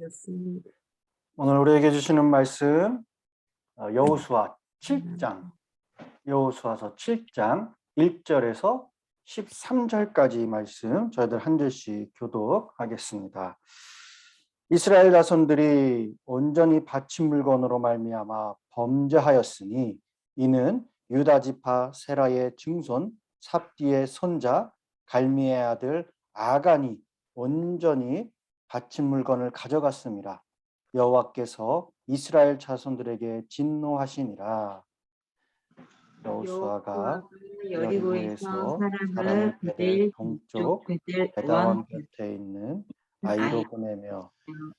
였습니다. 오늘 우리에게 주시는 말씀 여호수아 7장, 여호수아서 7장 1절에서 13절까지 말씀 저희들 한 절씩 교독하겠습니다. 이스라엘 자손들이 온전히 바친 물건으로 말미암아 범죄하였으니 이는 유다 지파 세라의 증손 삽디의 손자 갈미의 아들 아간이 온전히 바친 물건을 가져갔습니다. 여호와께서 이스라엘 자손들에게 진노하시니라. 여호수아가 여리고에서 사람을 베델 동쪽 베다원 곁에 있는 아이로 보내며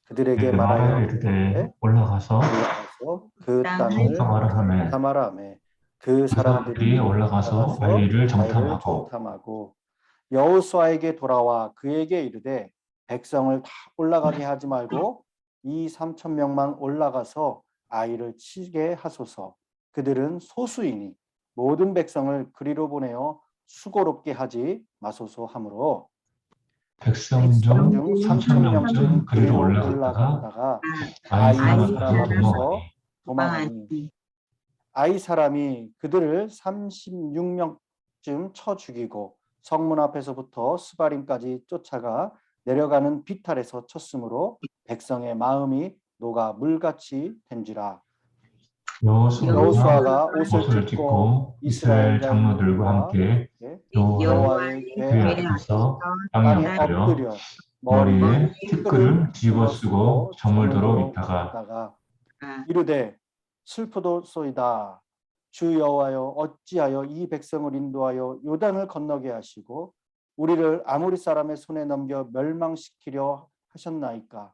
그들에게 말하여 이르되 올라가서 그 땅을 사마라하매 그 사람들이 올라가서 아이를 정탐하고 여호수아에게 돌아와 그에게 이르되 백성을 다 올라가게 하지 말고 이 3,000명만 올라가서 아이를 치게 하소서. 그들은 소수이니 모든 백성을 그리로 보내어 수고롭게 하지 마소서 하므로 백성 중 3,000명쯤 그리로 올라갔다가 아이 사람으로서 도망하니 아이 사람이 그들을 36명쯤 쳐 죽이고 성문 앞에서부터 스바림까지 쫓아가 내려가는 비탈에서 쳤으므로 백성의 마음이 녹아 물같이 된지라. 여호수아가 옷을 찢고 이스라엘 장로들과 함께 여호와의 궤 앞에서 땅에 엎드려 머리에 티끌을 뒤집어 쓰고 저물도록 있다가 이르되 슬프도소이다. 주 여호와여 어찌하여 이 백성을 인도하여 요단을 건너게 하시고 우리를 아모리 사람의 손에 넘겨 멸망시키려 하셨나이까.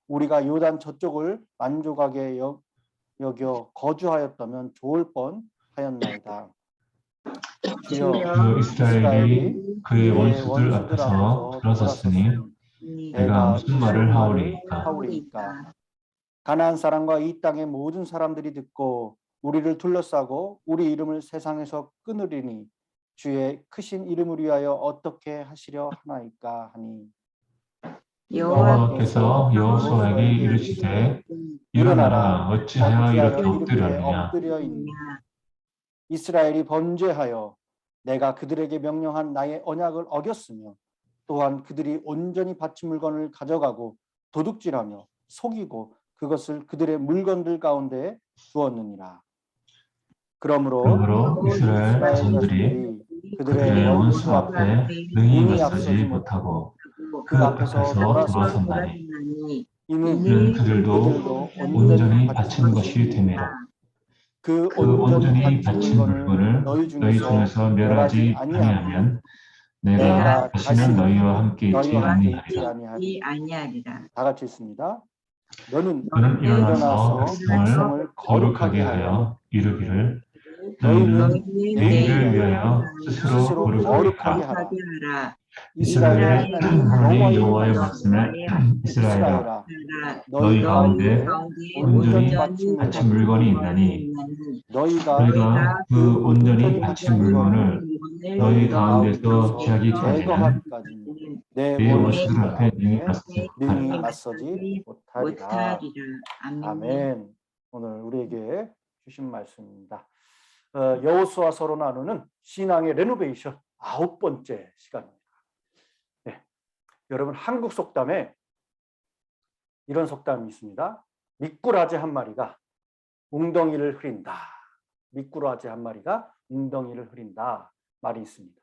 우리가 요단 저쪽을 만족하게 여겨 거주하였다면 좋을 뻔하였나이다. 주여 이스라엘이 그의 원수들 앞에서 들어섰으니 내가 무슨 말을 하오리이까. 가나안 사람과 이 땅의 모든 사람들이 듣고 우리를 둘러싸고 우리 이름을 세상에서 끊으리니 주의 크신 이름을 위하여 어떻게 하시려 하나이까 하니 여호와께서 여호수아에게 이르시되 일어나라 어찌하여 이렇게 엎드렸느냐. 이스라엘이 범죄하여 내가 그들에게 명령한 나의 언약을 어겼으며 또한 그들이 온전히 바친 물건을 가져가고 도둑질하며 속이고 그것을 그들의 물건들 가운데 두었느니라. 그러므로 이스라엘 자손들이 그들의 원수 앞에 능히 맞서지 못하고 그 앞에서 돌아섰나니 이는 그들도 온전히 바친 것이 됨이라. 그 온전히 바친 물건을 너희 중에서 멸하지 아니하면 내가 다시는 너희와 함께 있지 아니하리라. 다 같이 있습니다. 너는 일어나서 백성을 거룩하게 하여 이르기를 너희는 내일을 위하여 스스로 거룩하게 하라. 이스라엘의 하나님 여호와의 말씀에 이스라엘아 너희 가운데 온전히 바친 물건이 있나니 너희가 그 온전히 바친 물건을 너희 가운데서 제거하기까지는 내 원수들 앞에 능히 맞서지 못하리라. 아멘. 오늘 우리에게 주신 말씀입니다. 여호수아서로 나누는 신앙의 레노베이션 9번째 시간입니다. 네. 여러분 한국 속담에 이런 속담이 있습니다. 미꾸라지 한 마리가 웅덩이를 흐린다. 미꾸라지 한 마리가 웅덩이를 흐린다 말이 있습니다.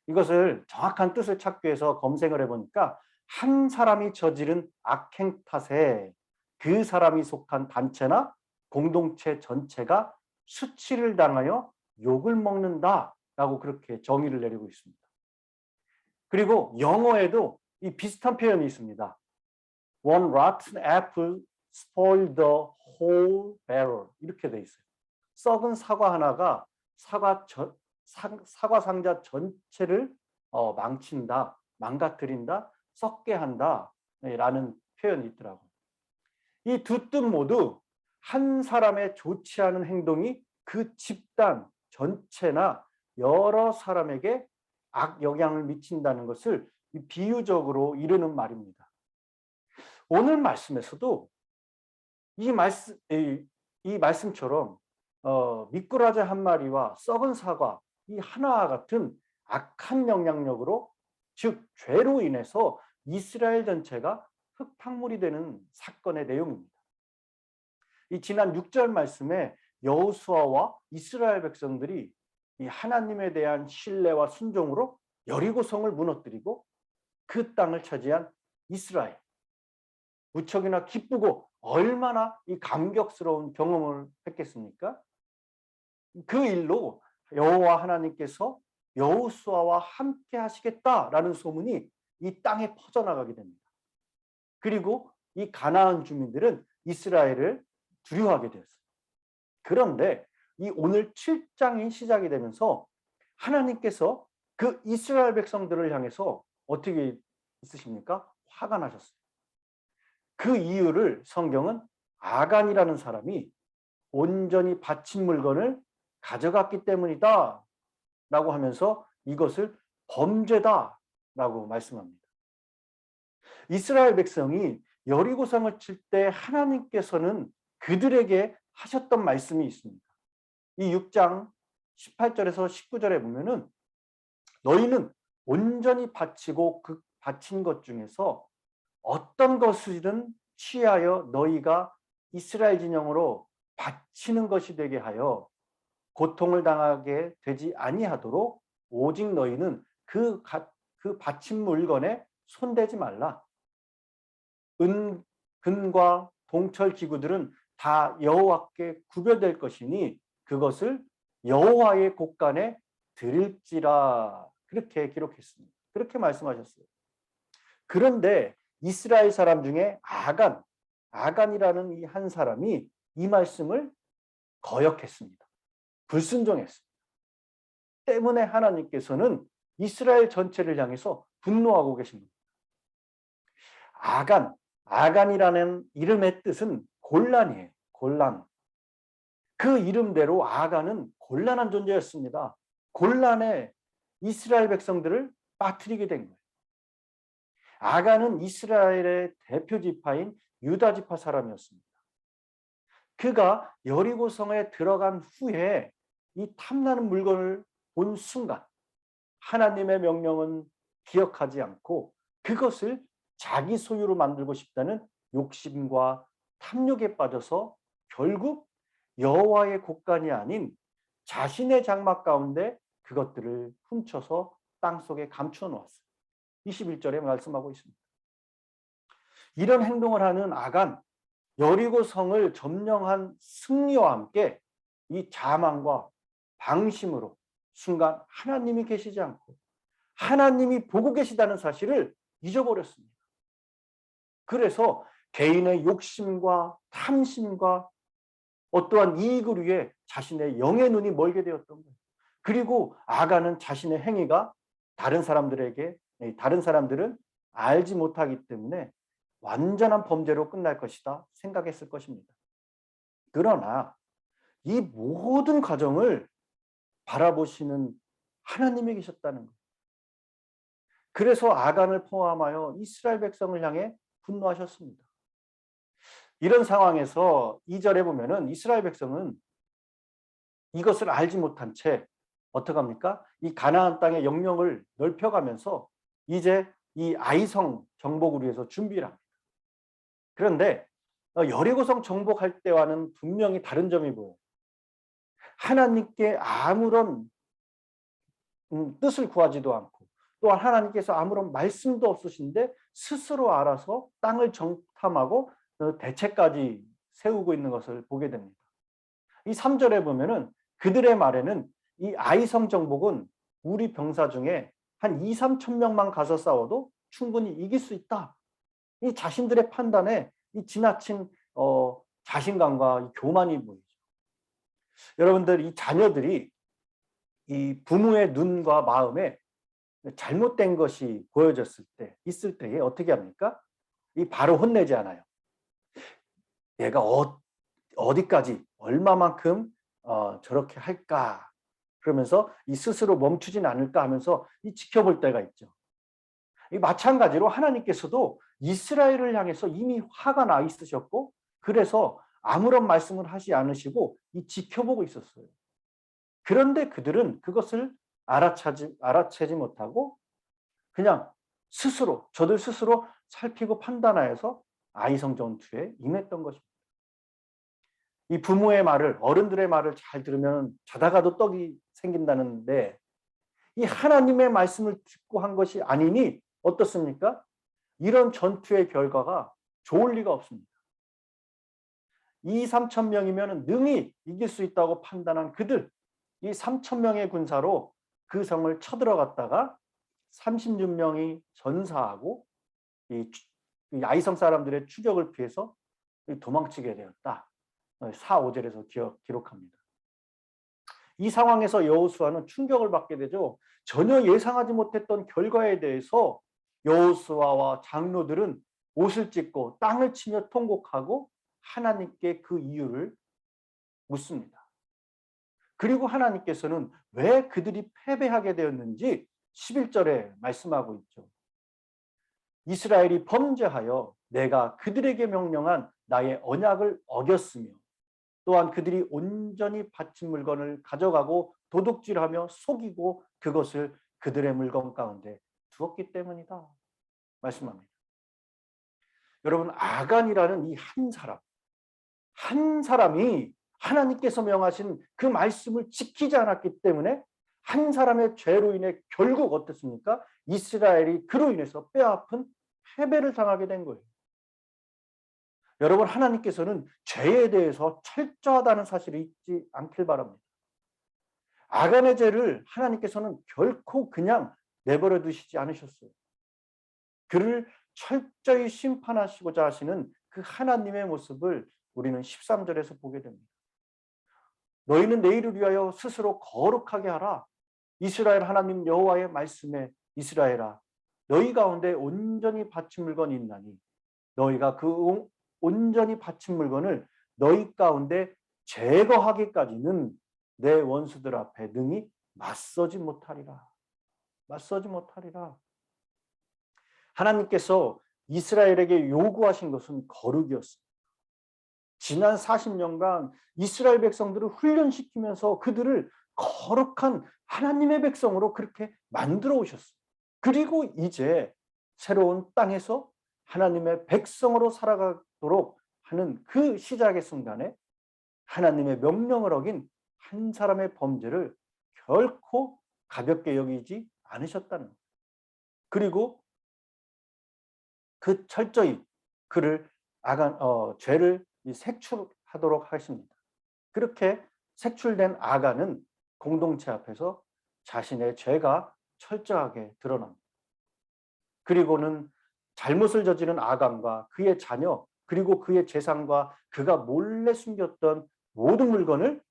이것을 정확한 뜻을 찾기 위해서 검색을 해보니까 한 사람이 저지른 악행 탓에 그 사람이 속한 단체나 공동체 전체가 수치를 당하여 욕을 먹는다라고 그렇게 정의를 내리고 있습니다. 그리고 영어에도 이 비슷한 표현이 있습니다. One rotten apple spoiled the whole barrel 이렇게 돼 있어요. 썩은 사과 하나가 사과 상자 전체를 망친다, 망가뜨린다, 썩게 한다 라는 표현이 있더라고요. 이 두 뜻 모두 한 사람의 좋지 않은 행동이 그 집단 전체나 여러 사람에게 악영향을 미친다는 것을 비유적으로 이르는 말입니다. 오늘 말씀에서도 이 말씀처럼 미꾸라지 한 마리와 썩은 사과 이 하나와 같은 악한 영향력으로, 즉 죄로 인해서 이스라엘 전체가 흙탕물이 되는 사건의 내용입니다. 이 지난 6절 말씀에 여호수아와 이스라엘 백성들이 이 하나님에 대한 신뢰와 순종으로 여리고성을 무너뜨리고 그 땅을 차지한 이스라엘, 무척이나 기쁘고 얼마나 이 감격스러운 경험을 했겠습니까? 그 일로 여호와 하나님께서 여호수아와 함께 하시겠다라는 소문이 이 땅에 퍼져나가게 됩니다. 그리고 이 가나안 주민들은 이스라엘을 두려워하게 되었어요. 그런데 이 오늘 7장이 시작이 되면서 하나님께서 그 이스라엘 백성들을 향해서 어떻게 있으십니까? 화가 나셨어요. 그 이유를 성경은 아간이라는 사람이 온전히 바친 물건을 가져갔기 때문이다 라고 하면서 이것을 범죄다 라고 말씀합니다. 이스라엘 백성이 여리고성을 칠 때 하나님께서는 그들에게 하셨던 말씀이 있습니다. 이 6장 18절에서 19절에 보면은 너희는 온전히 바치고 그 바친 것 중에서 어떤 것이든 취하여 너희가 이스라엘 진영으로 바치는 것이 되게 하여 고통을 당하게 되지 아니하도록 오직 너희는 그 바친 물건에 손대지 말라. 금과 동철 기구들은 다 여호와께 구별될 것이니 그것을 여호와의 곳간에 드릴지라. 그렇게 기록했습니다. 그렇게 말씀하셨어요. 그런데 이스라엘 사람 중에 아간이라는 이 한 사람이 이 말씀을 거역했습니다. 불순종했습니다. 때문에 하나님께서는 이스라엘 전체를 향해서 분노하고 계신 겁니다. 아간이라는 이름의 뜻은 곤란이에요. 곤란. 그 이름대로 아간은 곤란한 존재였습니다. 곤란에 이스라엘 백성들을 빠뜨리게 된 거예요. 아간은 이스라엘의 대표 지파인 유다 지파 사람이었습니다. 그가 여리고성에 들어간 후에 이 탐나는 물건을 본 순간 하나님의 명령은 기억하지 않고 그것을 자기 소유로 만들고 싶다는 욕심과 탐욕에 빠져서 결국 여호와의 곳간이 아닌 자신의 장막 가운데 그것들을 훔쳐서 땅속에 감추어 놓았어요. 21절에 말씀하고 있습니다. 이런 행동을 하는 아간, 여리고성을 점령한 승리와 함께 이 자만과 방심으로 순간 하나님이 계시지 않고 하나님이 보고 계시다는 사실을 잊어버렸습니다. 그래서 개인의 욕심과 탐심과 어떠한 이익을 위해 자신의 영의 눈이 멀게 되었던 거예요. 그리고 아간은 자신의 행위가 다른 사람들은 알지 못하기 때문에 완전한 범죄로 끝날 것이다 생각했을 것입니다. 그러나 이 모든 과정을 바라보시는 하나님이 계셨다는 거예요. 그래서 아간을 포함하여 이스라엘 백성을 향해 분노하셨습니다. 이런 상황에서 2절에 보면은 이스라엘 백성은 이것을 알지 못한 채 어떻게 합니까? 이 가나안 땅의 영역을 넓혀가면서 이제 이 아이성 정복을 위해서 준비를 합니다. 그런데 여리고성 정복할 때와는 분명히 다른 점이 보여요. 하나님께 아무런 뜻을 구하지도 않고 또한 하나님께서 아무런 말씀도 없으신데 스스로 알아서 땅을 정탐하고 대책까지 세우고 있는 것을 보게 됩니다. 이 3절에 보면은 그들의 말에는 이 아이성 정복은 우리 병사 중에 한 2, 3천 명만 가서 싸워도 충분히 이길 수 있다. 이 자신들의 판단에 이 지나친 자신감과 이 교만이 보이죠. 여러분들, 이 자녀들이 이 부모의 눈과 마음에 잘못된 것이 보여졌을 때, 있을 때에 어떻게 합니까? 이 바로 혼내지 않아요. 얘가 어디까지, 얼마만큼 저렇게 할까? 그러면서 이 스스로 멈추진 않을까 하면서 이 지켜볼 때가 있죠. 이 마찬가지로 하나님께서도 이스라엘을 향해서 이미 화가 나 있으셨고 그래서 아무런 말씀을 하지 않으시고 지켜보고 있었어요. 그런데 그들은 그것을 알아채지 못하고 그냥 저들 스스로 살피고 판단하여서 아이성 전투에 임했던 것입니다. 이 부모의 말을, 어른들의 말을 잘 들으면 자다가도 떡이 생긴다는데 이 하나님의 말씀을 듣고 한 것이 아니니 어떻습니까? 이런 전투의 결과가 좋을 리가 없습니다. 3천 명이면 능히 이길 수 있다고 판단한 그들, 이 3천 명의 군사로 그 성을 쳐들어갔다가 36명이 전사하고 이 아이성 사람들의 추격을 피해서 도망치게 되었다. 4, 5절에서 기록합니다. 이 상황에서 여호수아는 충격을 받게 되죠. 전혀 예상하지 못했던 결과에 대해서 여호수아와 장로들은 옷을 찢고 땅을 치며 통곡하고 하나님께 그 이유를 묻습니다. 그리고 하나님께서는 왜 그들이 패배하게 되었는지 11절에 말씀하고 있죠. 이스라엘이 범죄하여 내가 그들에게 명령한 나의 언약을 어겼으며 또한 그들이 온전히 바친 물건을 가져가고 도둑질하며 속이고 그것을 그들의 물건 가운데 두었기 때문이다. 말씀합니다. 여러분, 아간이라는 이 한 사람이 하나님께서 명하신 그 말씀을 지키지 않았기 때문에 한 사람의 죄로 인해 결국 어떻습니까? 이스라엘이 그로 인해서 뼈아픈 패배를 당하게 된 거예요. 여러분, 하나님께서는 죄에 대해서 철저하다는 사실을 잊지 않길 바랍니다. 아간의 죄를 하나님께서는 결코 그냥 내버려 두시지 않으셨어요. 그를 철저히 심판하시고자 하시는 그 하나님의 모습을 우리는 13절에서 보게 됩니다. 너희는 내일을 위하여 스스로 거룩하게 하라. 이스라엘 하나님 여호와의 말씀에 이스라엘아 너희 가운데 온전히 바친 물건이 있나니 너희가 그 온전히 바친 물건을 너희 가운데 제거하기까지는 내 원수들 앞에 능히 맞서지 못하리라. 맞서지 못하리라. 하나님께서 이스라엘에게 요구하신 것은 거룩이었습니다. 지난 40년간 이스라엘 백성들을 훈련시키면서 그들을 거룩한 하나님의 백성으로 그렇게 만들어 오셨어요. 그리고 이제 새로운 땅에서 하나님의 백성으로 살아가도록 하는 그 시작의 순간에 하나님의 명령을 어긴 한 사람의 범죄를 결코 가볍게 여기지 않으셨다는 거예요. 그리고 그 철저히 그를 죄를 색출하도록 하십니다. 그렇게 색출된 아간은 공동체 앞에서 자신의 죄가 철저하게 드러납니다. 그리고는 잘못을 저지른 아간과 그의 자녀 그리고 그의 재산과 그가 몰래 숨겼던 모든 물건을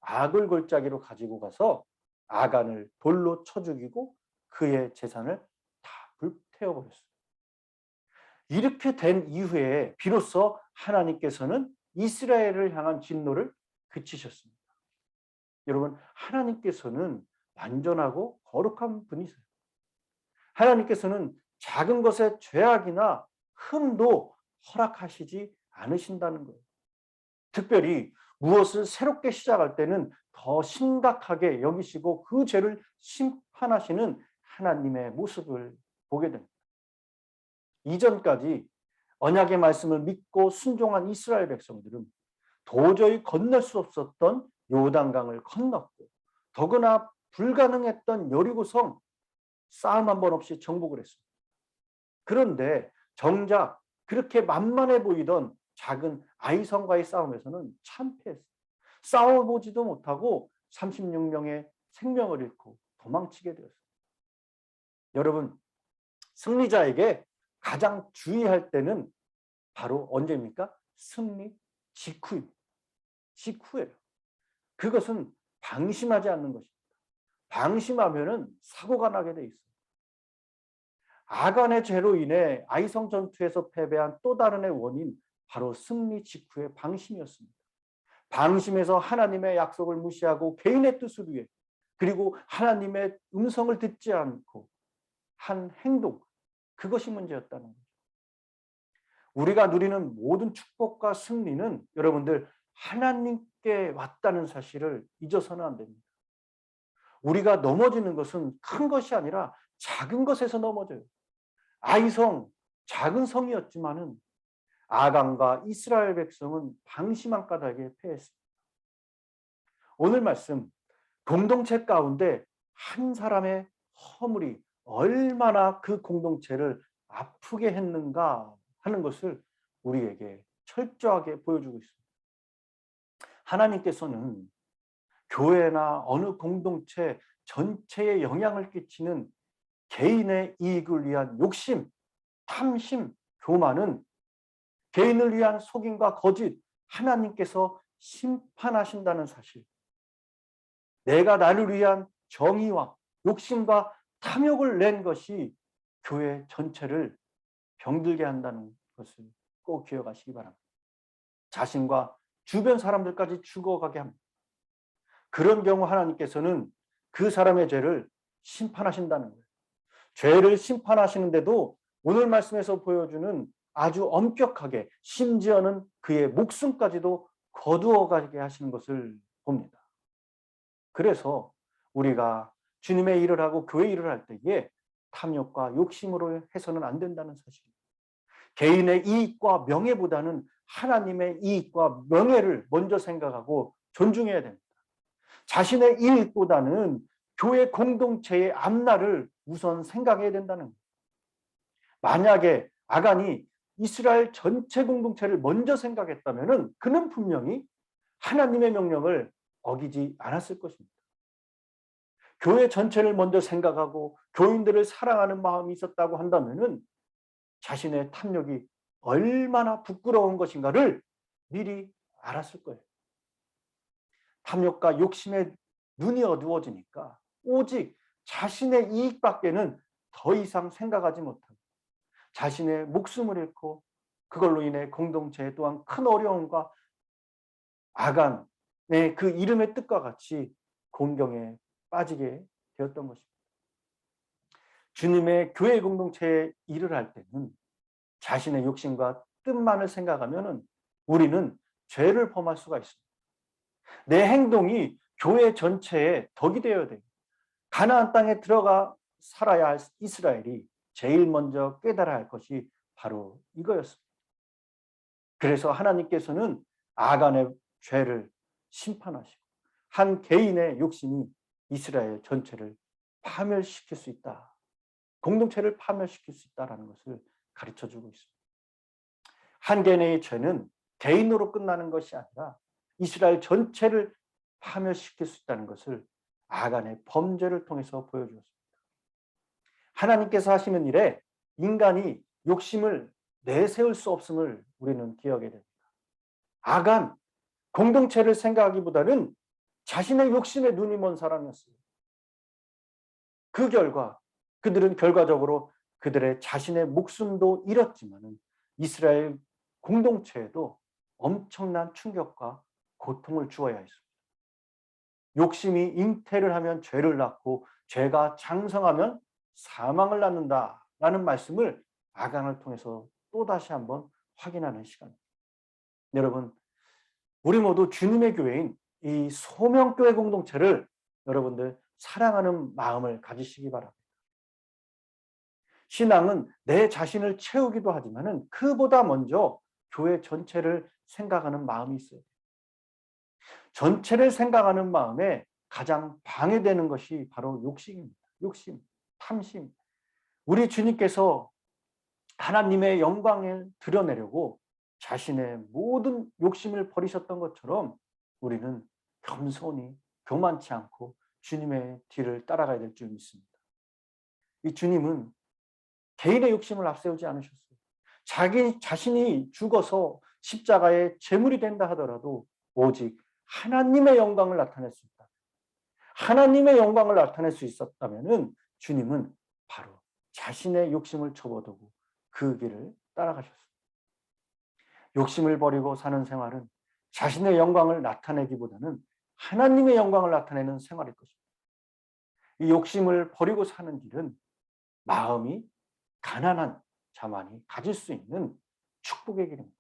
악을 골짜기로 가지고 가서 아간을 돌로 쳐 죽이고 그의 재산을 다 불태워버렸어요. 이렇게 된 이후에 비로소 하나님께서는 이스라엘을 향한 진노를 그치셨습니다. 여러분, 하나님께서는 완전하고 거룩한 분이세요. 하나님께서는 작은 것의 죄악이나 흠도 허락하시지 않으신다는 거예요. 특별히 무엇을 새롭게 시작할 때는 더 심각하게 여기시고 그 죄를 심판하시는 하나님의 모습을 보게 됩니다. 이전까지 언약의 말씀을 믿고 순종한 이스라엘 백성들은 도저히 건널 수 없었던 요단강을 건넜고 더구나 불가능했던 여리고성 싸움 한 번 없이 정복을 했습니다. 그런데 정작 그렇게 만만해 보이던 작은 아이성과의 싸움에서는 참패했어요. 싸워보지도 못하고 36명의 생명을 잃고 도망치게 되었어요. 여러분, 승리자에게 가장 주의할 때는 바로 언제입니까? 승리 직후입니다. 직후예요. 그것은 방심하지 않는 것입니다. 방심하면은 사고가 나게 돼 있어요. 아간의 죄로 인해 아이성 전투에서 패배한 또 다른의 원인 바로 승리 직후의 방심이었습니다. 방심해서 하나님의 약속을 무시하고 개인의 뜻을 위해 그리고 하나님의 음성을 듣지 않고 한 행동, 그것이 문제였다는 거죠. 우리가 누리는 모든 축복과 승리는 여러분들 하나님께 왔다는 사실을 잊어서는 안 됩니다. 우리가 넘어지는 것은 큰 것이 아니라 작은 것에서 넘어져요. 아이성, 작은 성이었지만은 아간과 이스라엘 백성은 방심한 까닭에 패했습니다. 오늘 말씀, 공동체 가운데 한 사람의 허물이 얼마나 그 공동체를 아프게 했는가 하는 것을 우리에게 철저하게 보여주고 있습니다. 하나님께서는 교회나 어느 공동체 전체에 영향을 끼치는 개인의 이익을 위한 욕심, 탐심, 교만은 개인을 위한 속임과 거짓, 하나님께서 심판하신다는 사실. 내가 나를 위한 정의와 욕심과 탐욕을 낸 것이 교회 전체를 병들게 한다는 것을 꼭 기억하시기 바랍니다. 자신과 주변 사람들까지 죽어가게 합니다. 그런 경우 하나님께서는 그 사람의 죄를 심판하신다는 거예요. 죄를 심판하시는데도 오늘 말씀에서 보여주는 아주 엄격하게 심지어는 그의 목숨까지도 거두어가게 하시는 것을 봅니다. 그래서 우리가 주님의 일을 하고 교회 일을 할 때에 탐욕과 욕심으로 해서는 안 된다는 사실입니다. 개인의 이익과 명예보다는 하나님의 이익과 명예를 먼저 생각하고 존중해야 됩니다. 자신의 이익보다는 교회 공동체의 앞날을 우선 생각해야 된다는 거예요. 만약에 아간이 이스라엘 전체 공동체를 먼저 생각했다면 그는 분명히 하나님의 명령을 어기지 않았을 것입니다. 교회 전체를 먼저 생각하고 교인들을 사랑하는 마음이 있었다고 한다면 자신의 탐욕이 얼마나 부끄러운 것인가를 미리 알았을 거예요. 탐욕과 욕심에 눈이 어두워지니까 오직 자신의 이익밖에는 더 이상 생각하지 못하고 자신의 목숨을 잃고 그걸로 인해 공동체 또한 큰 어려움과 아간의 그 이름의 뜻과 같이 공경에 빠지게 되었던 것입니다. 주님의 교회 공동체에 일을 할 때는 자신의 욕심과 뜻만을 생각하면 우리는 죄를 범할 수가 있습니다. 내 행동이 교회 전체에 덕이 되어야 돼요. 가나안 땅에 들어가 살아야 할 이스라엘이 제일 먼저 깨달아야 할 것이 바로 이거였습니다. 그래서 하나님께서는 아간의 죄를 심판하시고 한 개인의 욕심이 이스라엘 전체를 파멸시킬 수 있다. 공동체를 파멸시킬 수 있다는 것을 가르쳐주고 있습니다. 한 개인의 죄는 개인으로 끝나는 것이 아니라 이스라엘 전체를 파멸시킬 수 있다는 것을 아간의 범죄를 통해서 보여주었습니다. 하나님께서 하시는 일에 인간이 욕심을 내세울 수 없음을 우리는 기억해야 됩니다. 아간, 공동체를 생각하기보다는 자신의 욕심에 눈이 먼 사람이었어요. 그 결과 그들은 결과적으로 그들의 자신의 목숨도 잃었지만 이스라엘 공동체에도 엄청난 충격과 고통을 주어야 했습니다. 욕심이 잉태를 하면 죄를 낳고 죄가 장성하면 사망을 낳는다라는 말씀을 아간을 통해서 또다시 한번 확인하는 시간입니다. 여러분, 우리 모두 주님의 교회인 이 소명교회 공동체를 여러분들 사랑하는 마음을 가지시기 바랍니다. 신앙은 내 자신을 채우기도 하지만 그보다 먼저 교회 전체를 생각하는 마음이 있어요. 전체를 생각하는 마음에 가장 방해되는 것이 바로 욕심입니다. 욕심, 탐심. 우리 주님께서 하나님의 영광을 드러내려고 자신의 모든 욕심을 버리셨던 것처럼 우리는 겸손히 교만치 않고 주님의 뒤를 따라가야 될 줄 믿습니다. 이 주님은 개인의 욕심을 앞세우지 않으셨어요. 자기 자신이 죽어서 십자가의 제물이 된다 하더라도 오직 하나님의 영광을 나타낼 수 있다. 하나님의 영광을 나타낼 수 있었다면 주님은 바로 자신의 욕심을 접어두고 그 길을 따라가셨습니다. 욕심을 버리고 사는 생활은 자신의 영광을 나타내기보다는 하나님의 영광을 나타내는 생활일 것입니다. 이 욕심을 버리고 사는 길은 마음이 가난한 자만이 가질 수 있는 축복의 길입니다.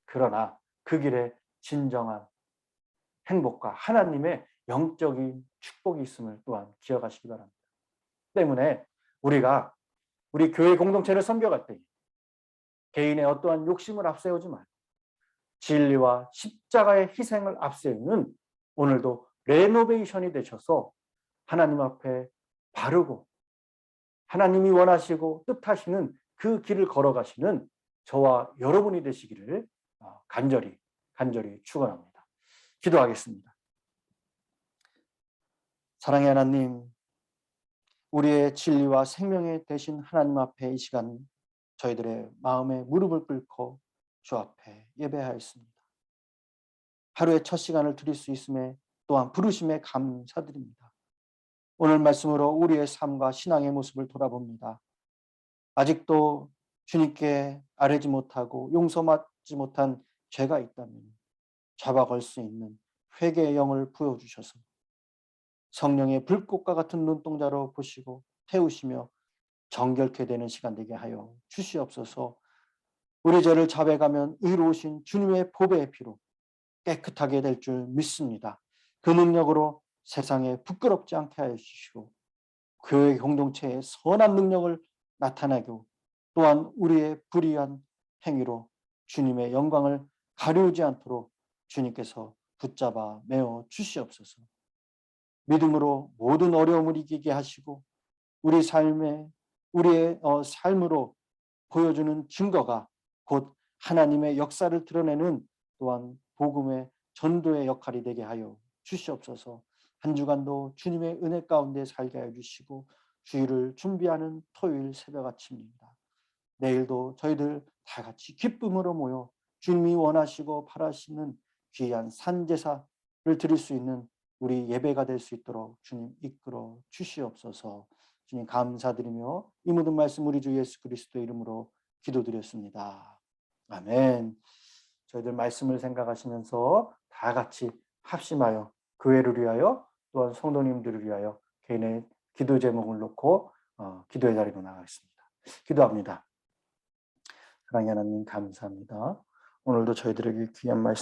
그러나 그 길에 진정한 행복과 하나님의 영적인 축복이 있음을 또한 기억하시기 바랍니다. 때문에 우리가 우리 교회 공동체를 섬겨갈 때 개인의 어떠한 욕심을 앞세우지 말고 진리와 십자가의 희생을 앞세우는 오늘도 레노베이션이 되셔서 하나님 앞에 바르고 하나님이 원하시고 뜻하시는 그 길을 걸어가시는 저와 여러분이 되시기를 간절히 축원합니다. 기도하겠습니다. 사랑의 하나님, 우리의 진리와 생명의 되신 하나님 앞에 이 시간 저희들의 마음에 무릎을 꿇고 주 앞에 예배하였습니다. 하루의 첫 시간을 드릴 수 있음에 또한 부르심에 감사드립니다. 오늘 말씀으로 우리의 삶과 신앙의 모습을 돌아봅니다. 아직도 주님께 아뢰지 못하고 용서받지 못한 죄가 있다면 잡아걸 수 있는 회개의 영을 부어주셔서 성령의 불꽃과 같은 눈동자로 보시고 태우시며 정결케 되는 시간 되게 하여 주시옵소서. 우리 죄를 자백하면 의로우신 주님의 보배의 피로 깨끗하게 될 줄 믿습니다. 그 능력으로 세상에 부끄럽지 않게 하여 주시고 교회 공동체의 선한 능력을 나타내고 또한 우리의 불의한 행위로 주님의 영광을 가리우지 않도록 주님께서 붙잡아 메어 주시옵소서. 믿음으로 모든 어려움을 이기게 하시고 우리의 삶으로 보여주는 증거가 곧 하나님의 역사를 드러내는 또한 복음의 전도의 역할이 되게 하여 주시옵소서. 한 주간도 주님의 은혜 가운데 살게 하여 주시고 주일을 준비하는 토요일 새벽 아침입니다. 내일도 저희들 다 같이 기쁨으로 모여 주님이 원하시고 바라시는 귀한 산제사를 드릴 수 있는 우리 예배가 될 수 있도록 주님 이끌어 주시옵소서. 주님 감사드리며 이 모든 말씀 우리 주 예수 그리스도 이름으로 기도드렸습니다. 아멘. 저희들 말씀을 생각하시면서 다 같이 합심하여 교회를 위하여 또한 성도님들을 위하여 개인의 기도 제목을 놓고 기도의 자리로 나가겠습니다. 기도합니다. 사랑의 하나님 감사합니다. 오늘도 저희들에게 귀한 말씀